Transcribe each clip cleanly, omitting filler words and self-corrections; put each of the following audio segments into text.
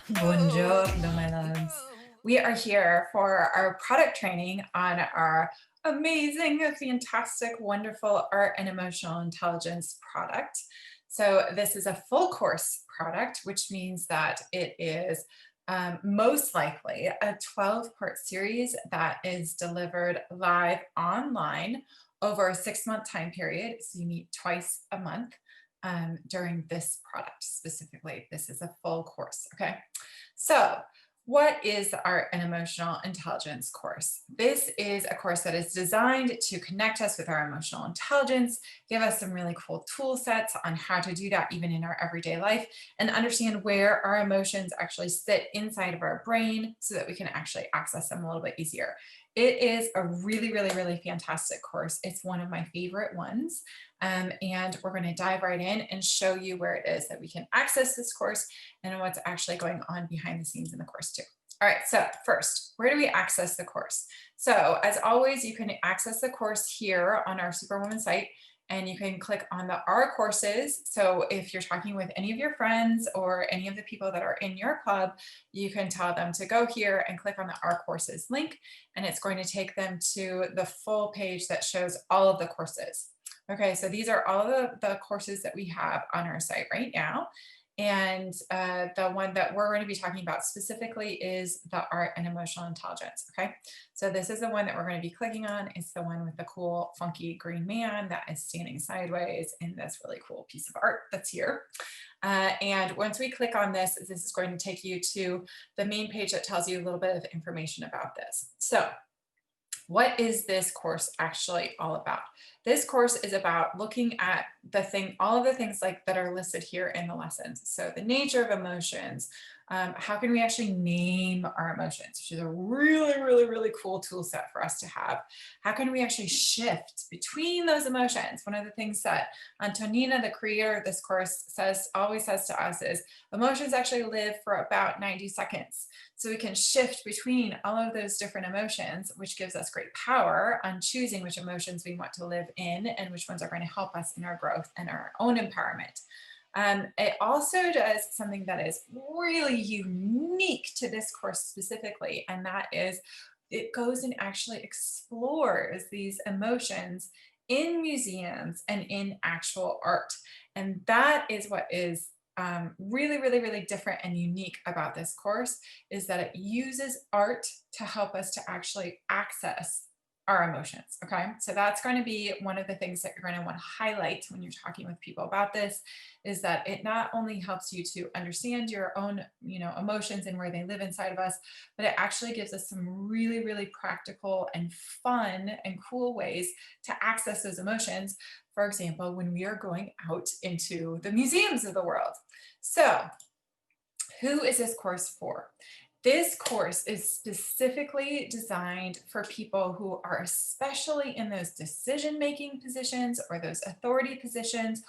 Buongiorno, my loves. We are here for our product training on our amazing, fantastic, wonderful art and emotional intelligence product. So this is a full course product, which means that it is most likely a 12-part series that is delivered live online over a 6-month time period. So you meet twice a month during this product specifically. This is a full course, okay? So what is the Art and Emotional Intelligence course? This is a course that is designed to connect us with our emotional intelligence, give us some really cool tool sets on how to do that even in our everyday life, and understand where our emotions actually sit inside of our brain so that we can actually access them a little bit easier. It is a really, really, really fantastic course. It's one of my favorite ones. And we're going to dive right in and show you where it is that we can access this course and what's actually going on behind the scenes in the course too. All right, so first, where do we access the course? So as always, you can access the course here on our SuperWoman site, and you can click on the Our Courses. So if you're talking with any of your friends or any of the people that are in your club, you can tell them to go here and click on the Our Courses link, and it's going to take them to the full page that shows all of the courses. Okay, so these are all the courses that we have on our site right now. And the one that we're going to be talking about specifically is the Art and Emotional Intelligence, okay? So this is the one that we're going to be clicking on. It's the one with the cool, funky green man that is standing sideways in this really cool piece of art that's here. And once we click on this, this is going to take you to the main page that tells you a little bit of information about this. So what is this course actually all about? This course is about looking at all of the things like that are listed here in the lessons. So the nature of emotions, how can we actually name our emotions, which is a really, really, really cool tool set for us to have. How can we actually shift between those emotions? One of the things that Antonina, the creator of this course, always says to us is emotions actually live for about 90 seconds. So we can shift between all of those different emotions, which gives us great power on choosing which emotions we want to live in and which ones are going to help us in our growth and our own empowerment. It also does something that is really unique to this course specifically, and that is it goes and actually explores these emotions in museums and in actual art. And that is what is really, really, really different and unique about this course, is that it uses art to help us to actually access our emotions. Okay, so that's going to be one of the things that you're going to want to highlight when you're talking with people about this, is that it not only helps you to understand your own, emotions and where they live inside of us, but it actually gives us some really, really practical and fun and cool ways to access those emotions. For example, when we are going out into the museums of the world. So, who is this course for? This course is specifically designed for people who are especially in those decision-making positions or those authority positions,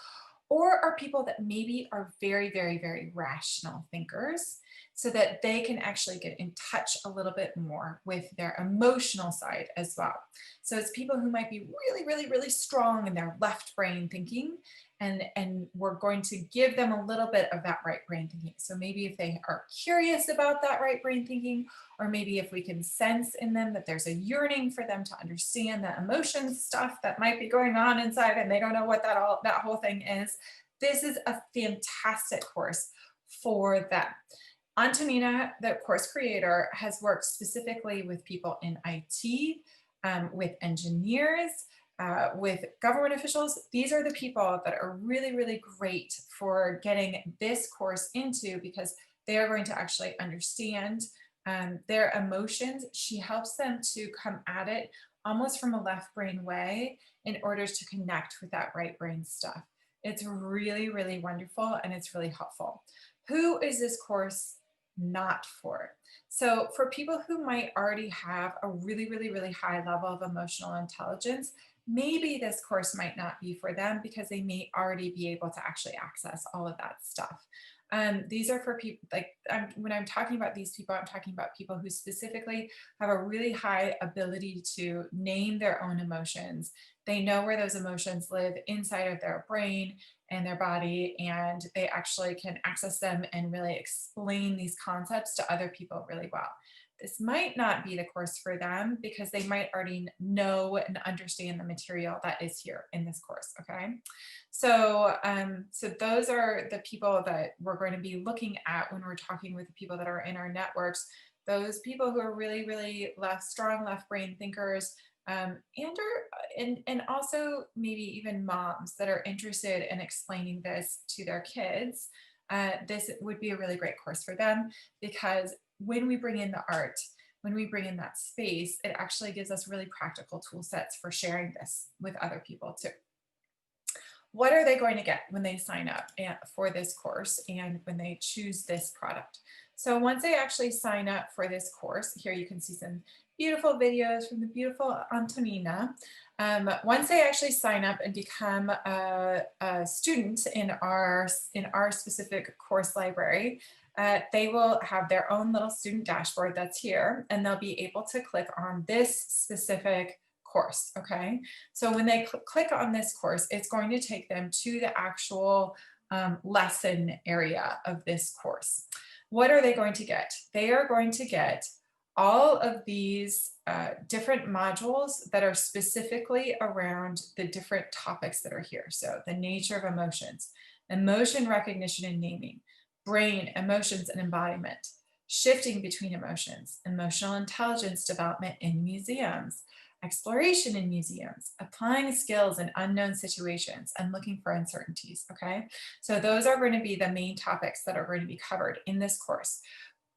or are people that maybe are very, very, very rational thinkers, so that they can actually get in touch a little bit more with their emotional side as well. So it's people who might be really, really, really strong in their left brain thinking, and we're going to give them a little bit of that right brain thinking. So maybe if they are curious about that right brain thinking, or maybe if we can sense in them that there's a yearning for them to understand the emotions stuff that might be going on inside and they don't know what that whole thing is, this is a fantastic course for them. Antonina, the course creator, has worked specifically with people in IT, with engineers, with government officials. These are the people that are really, really great for getting this course into, because they are going to actually understand their emotions. She helps them to come at it almost from a left brain way in order to connect with that right brain stuff. It's really, really wonderful, and it's really helpful. Who is this course not for? So for people who might already have a really, really, really high level of emotional intelligence, maybe this course might not be for them because they may already be able to actually access all of that stuff. These are for people, when I'm talking about these people, I'm talking about people who specifically have a really high ability to name their own emotions. They know where those emotions live inside of their brain, in their body, and they actually can access them and really explain these concepts to other people really well. This might not be the course for them because they might already know and understand the material that is here in this course. Okay. So those are the people that we're going to be looking at when we're talking with the people that are in our networks. Those people who are really, really strong left brain thinkers, and also maybe even moms that are interested in explaining this to their kids. This would be a really great course for them because when we bring in the art, when we bring in that space, it actually gives us really practical tool sets for sharing this with other people too. What are they going to get when they sign up for this course and when they choose this product? So once they actually sign up for this course, here you can see some beautiful videos from the beautiful Antonina. Once they actually sign up and become a student in our specific course library, they will have their own little student dashboard that's here, and they'll be able to click on this specific course. Okay, so when they click on this course, it's going to take them to the actual lesson area of this course. What are they going to get? They are going to get all of these different modules that are specifically around the different topics that are here. So the nature of emotions, emotion recognition and naming, brain, emotions and embodiment, shifting between emotions, emotional intelligence development in museums, exploration in museums, applying skills in unknown situations, and looking for uncertainties. Okay, so those are going to be the main topics that are going to be covered in this course.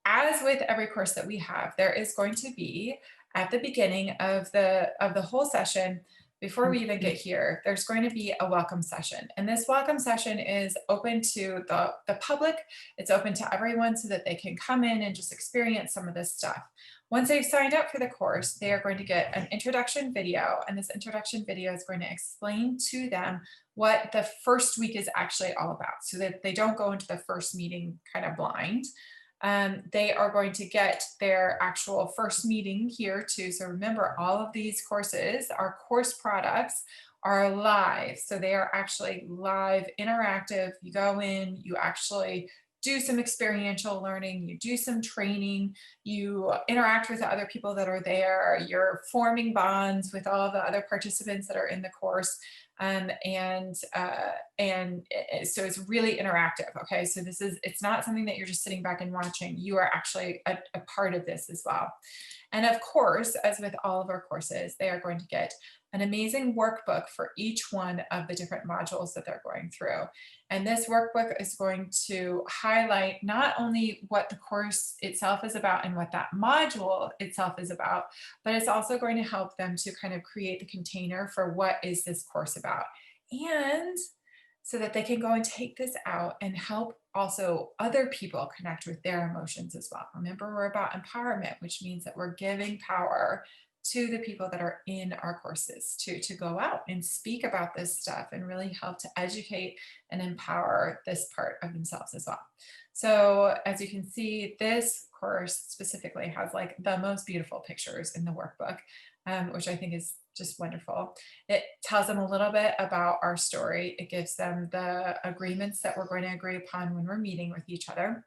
As with every course that we have, there is going to be at the beginning of the whole session, before we even get here, there's going to be a welcome session. And this welcome session is open to the public. It's open to everyone so that they can come in and just experience some of this stuff. Once they've signed up for the course, they are going to get an introduction video, and this introduction video is going to explain to them what the first week is actually all about so that they don't go into the first meeting kind of blind. They are going to get their actual first meeting here too. So remember, all of these courses, our course products, are live. So they are actually live, interactive. You go in, you actually do some experiential learning, you do some training, you interact with the other people that are there, you're forming bonds with all the other participants that are in the course. So it's really interactive. Okay, so it's not something that you're just sitting back and watching. You are actually a part of this as well. And of course, as with all of our courses, they are going to get an amazing workbook for each one of the different modules that they're going through. And this workbook is going to highlight not only what the course itself is about and what that module itself is about, but it's also going to help them to kind of create the container for what is this course about. And so that they can go and take this out and help also other people connect with their emotions as well. Remember, we're about empowerment, which means that we're giving power to the people that are in our courses to go out and speak about this stuff and really help to educate and empower this part of themselves as well. So as you can see, this course specifically has like the most beautiful pictures in the workbook, which I think is just wonderful. It tells them a little bit about our story. It gives them the agreements that we're going to agree upon when we're meeting with each other.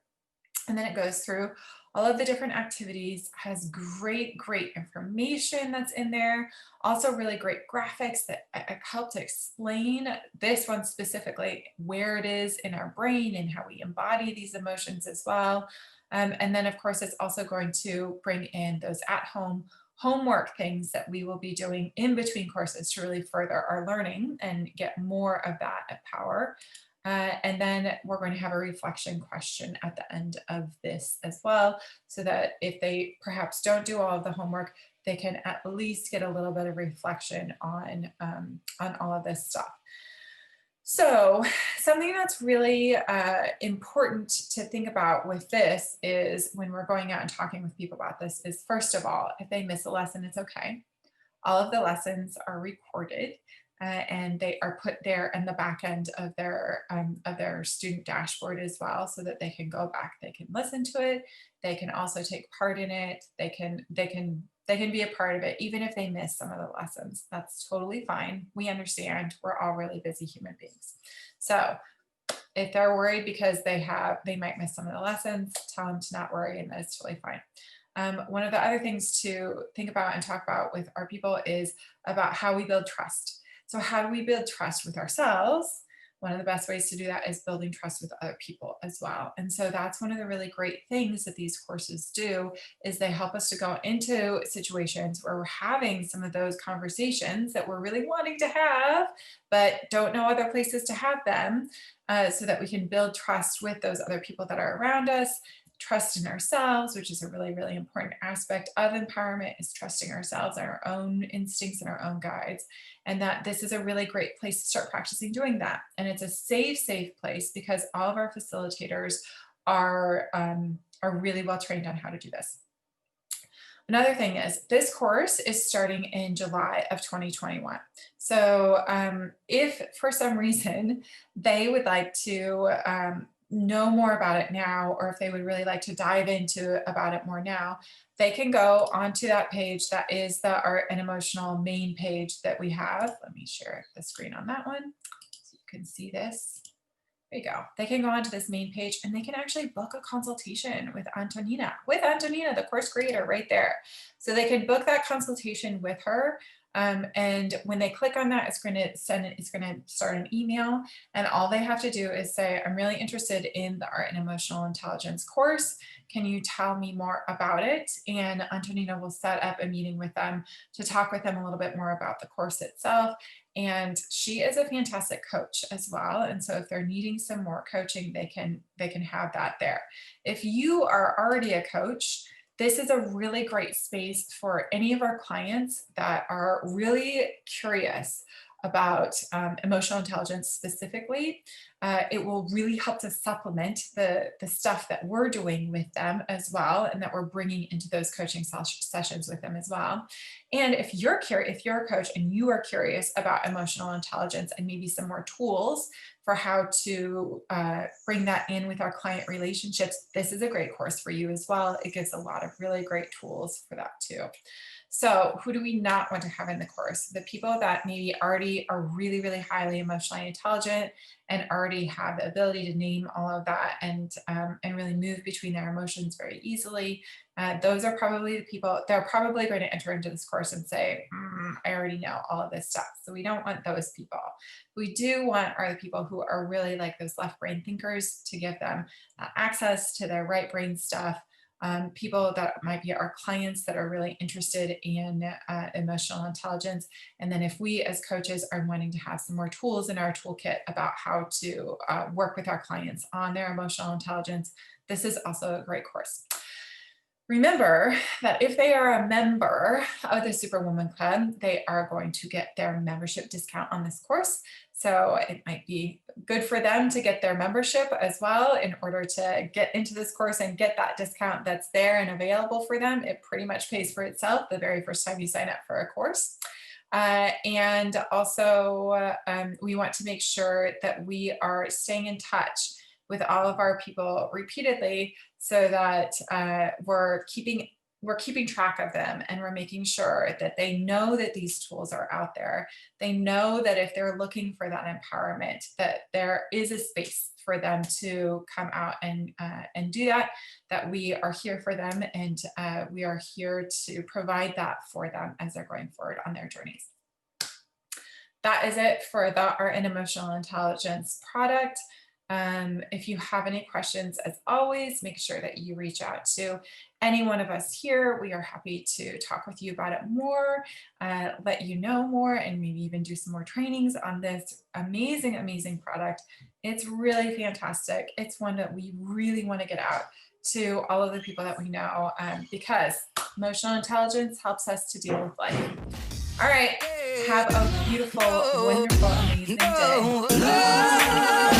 And then it goes through all of the different activities, has great information that's in there. Also really great graphics that help to explain this one specifically, where it is in our brain and how we embody these emotions as well. And then of course, it's also going to bring in those at-home homework things that we will be doing in between courses to really further our learning and get more of that power. And then we're going to have a reflection question at the end of this as well, so that if they perhaps don't do all of the homework, they can at least get a little bit of reflection on all of this stuff. So something that's really important to think about with this is when we're going out and talking with people about this is, first of all, if they miss a lesson, it's okay. All of the lessons are recorded. And they are put there in the back end of their student dashboard as well, so that they can go back, they can listen to it, they can also take part in it, they can They can be a part of it, even if they miss some of the lessons. That's totally fine. We understand we're all really busy human beings. So if they're worried because they might miss some of the lessons, tell them to not worry, and that's totally fine. One of the other things to think about and talk about with our people is about how we build trust. So how do we build trust with ourselves? One of the best ways to do that is building trust with other people as well. And so that's one of the really great things that these courses do is they help us to go into situations where we're having some of those conversations that we're really wanting to have, but don't know other places to have them, so that we can build trust with those other people that are around us. Trust in ourselves, which is a really, really important aspect of empowerment, is trusting ourselves and our own instincts and our own guides. And that this is a really great place to start practicing doing that. And it's a safe place because all of our facilitators are really well trained on how to do this. Another thing is this course is starting in July of 2021. So if for some reason they would like to know more about it now, or if they would really like to dive into about it more now, they can go onto that page. That is the Art and Emotional main page that we have. Let me share the screen on that one so you can see this. There you go. They can go onto this main page and they can actually book a consultation with Antonina, the course creator right there. So they can book that consultation with her. And when they click on that, it's going to start an email, and all they have to do is say, I'm really interested in the Art and Emotional Intelligence course. Can you tell me more about it? And Antonina will set up a meeting with them to talk with them a little bit more about the course itself. And she is a fantastic coach as well. And so if they're needing some more coaching, they can have that there. If you are already a coach, this is a really great space for any of our clients that are really curious about emotional intelligence specifically. It will really help to supplement the stuff that we're doing with them as well, and that we're bringing into those coaching sessions with them as well. And if you're a coach and you are curious about emotional intelligence and maybe some more tools for how to bring that in with our client relationships, this is a great course for you as well. It gives a lot of really great tools for that too. So who do we not want to have in the course? The people that maybe already are really, really highly emotionally intelligent and already have the ability to name all of that and really move between their emotions very easily. Those are probably the people, they're probably going to enter into this course and say, I already know all of this stuff. So we don't want those people. We do want are the people who are really like those left brain thinkers, to give them access to their right brain stuff. People that might be our clients that are really interested in emotional intelligence. And then if we as coaches are wanting to have some more tools in our toolkit about how to work with our clients on their emotional intelligence, this is also a great course. Remember that if they are a member of the SuperWoman Club, they are going to get their membership discount on this course. So it might be good for them to get their membership as well in order to get into this course and get that discount that's there and available for them. It pretty much pays for itself the very first time you sign up for a course. And also we want to make sure that we are staying in touch with all of our people repeatedly so that we're keeping track of them, and we're making sure that they know that these tools are out there. They know that if they're looking for that empowerment, that there is a space for them to come out and do that, that we are here for them, and we are here to provide that for them as they're going forward on their journeys. That is it for the Art and Emotional Intelligence product. If you have any questions, as always, make sure that you reach out to any one of us here. We are happy to talk with you about it more, let you know more, and maybe even do some more trainings on this amazing, amazing product. It's really fantastic. It's one that we really want to get out to all of the people that we know, because emotional intelligence helps us to deal with life. All right. Have a beautiful, wonderful, amazing day.